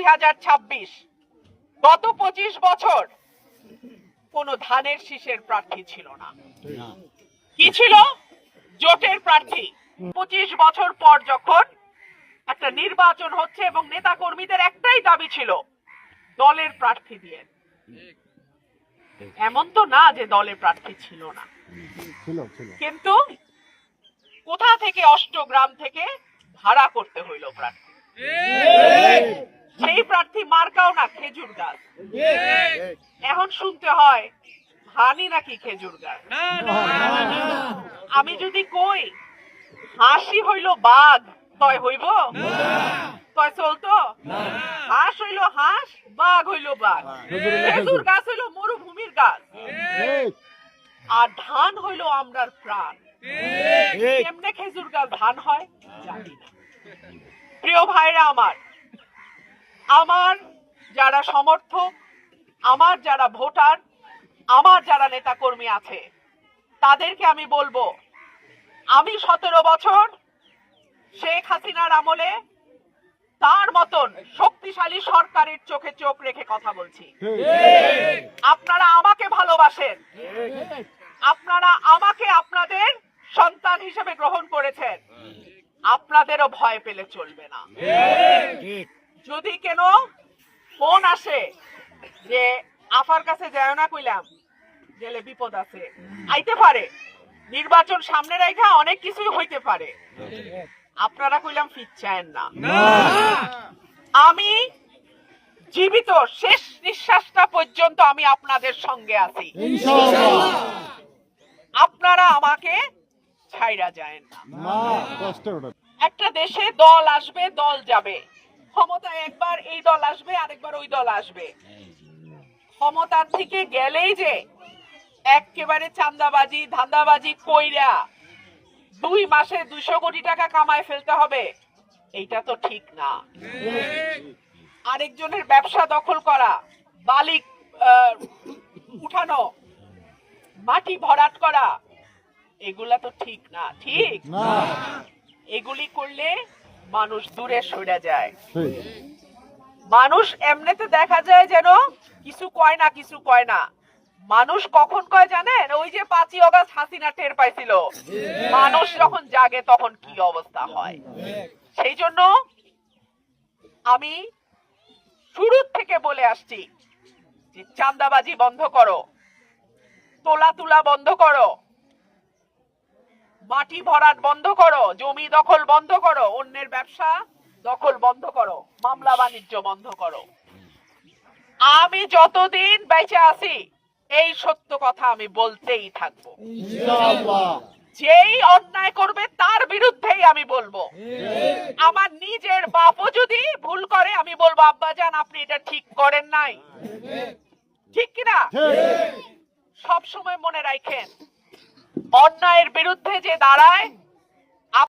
2026 গত 25 বছর কোন ধানের শীষের প্রার্থী ছিল না। কি ছিল? জোটের প্রার্থী। 25 বছর পর যখন একটা নির্বাচন হচ্ছে এবং নেতা কর্মীদের একটাই দাবি ছিল দলের প্রার্থী দিয়ে। এমন তো না যে দলের প্রার্থী ছিল না, কিন্তু কোথা থেকে অষ্টগ্রাম থেকে ভাড়া করতে হইল প্রার্থী। সেই প্রার্থী মার্কাও না, খেজুর গাছ। এখন শুনতে হয় ধানই নাকি খেজুর গাছ। আমি যদি কই হাসি হইল বাঘ, তয় হইব? তয় চলতো? হাঁস হইল হাঁস, বাঘ হইল বাঘ। খেজুর গাছ হইল মরুভূমির গাছ, আর ধান হইল আমরার প্রাণ। কেমনে খেজুর গাছ ধান হয় জানি না। প্রিয় ভাইরা আমার, আমার যারা সমর্থক, আমার যারা ভোটার, আমার যারা নেতা কর্মী আছে, তাদেরকে আমি বলবো, আমি 17 বছর শেখ হাসিনার আমলে তার মতন শক্তিশালী সরকারের চোখে চোখ রেখে কথা বলছি। আপনারা আমাকে ভালোবাসেন, আপনারা আমাকে আপনাদের সন্তান হিসেবে গ্রহণ করেছেন, আপনাদেরও ভয় পেলে চলবে না। যদি কেন ফোন আসে যে আফার কাছে যায় না, কইলাম গেলে বিপদ আছে, আইতে পারে, নির্বাচন সামনে রেখা অনেক কিছুই হইতে পারে, আপনারা কইলাম ফিরছেন না। আমি জীবিত শেষ নিঃশ্বাসটা পর্যন্ত আমি আপনাদের সঙ্গে আছি, আপনারা আমাকে ছাইরা যায় না। একটা দেশে দল আসবে, দল যাবে, ক্ষমতায় একবার এই দল আসবে, আরেকবার ওই দল আসবে। ক্ষমতার থেকে গেলেই যে একেবারে চাঁদাবাজি ধান্দাবাজি কইরা 2 মাসে 200 কোটি টাকা কামায় ফেলতে হবে, এইটা তো ঠিক না। আরেকজনের ব্যবসা দখল করা, বালি উঠানো, মাটি ভরাট করা, এগুলা তো ঠিক না। ঠিক না, এগুলি করলে মানুষ দূরে সরে যায়। মানুষ এমনিতে দেখা যায় যেন কিছু কয় না, কিছু কয় না। মানুষ কখন কয় জানেন? ওই যে 5ই আগস্ট হাসিনা টের পাইছিল, মানুষ যখন জাগে তখন কি অবস্থা হয়। সেই জন্য আমি শুরু থেকে বলে আসছি যে চাঁদাবাজি বন্ধ করো, তোলা তুলা বন্ধ করো, মাটি ভরাট বন্ধ করো, জমি দখল বন্ধ করো, অন্যের ব্যবসা দখল বন্ধ করো, মামলা বাণিজ্য বন্ধ করো। আমি যতদিন বেঁচে আছি এই সত্য কথা আমি বলতেই থাকবো। যেই অন্যায় করবে তার বিরুদ্ধেই আমি বলবো। আমার নিজের বাপও যদি ভুল করে আমি বলবো, আব্বাজান আপনি এটা ঠিক করেন নাই। ঠিক কিনা? সব সময় মনে রাখেন, অন্যায়ের বিরুদ্ধে যে দাঁড়ায়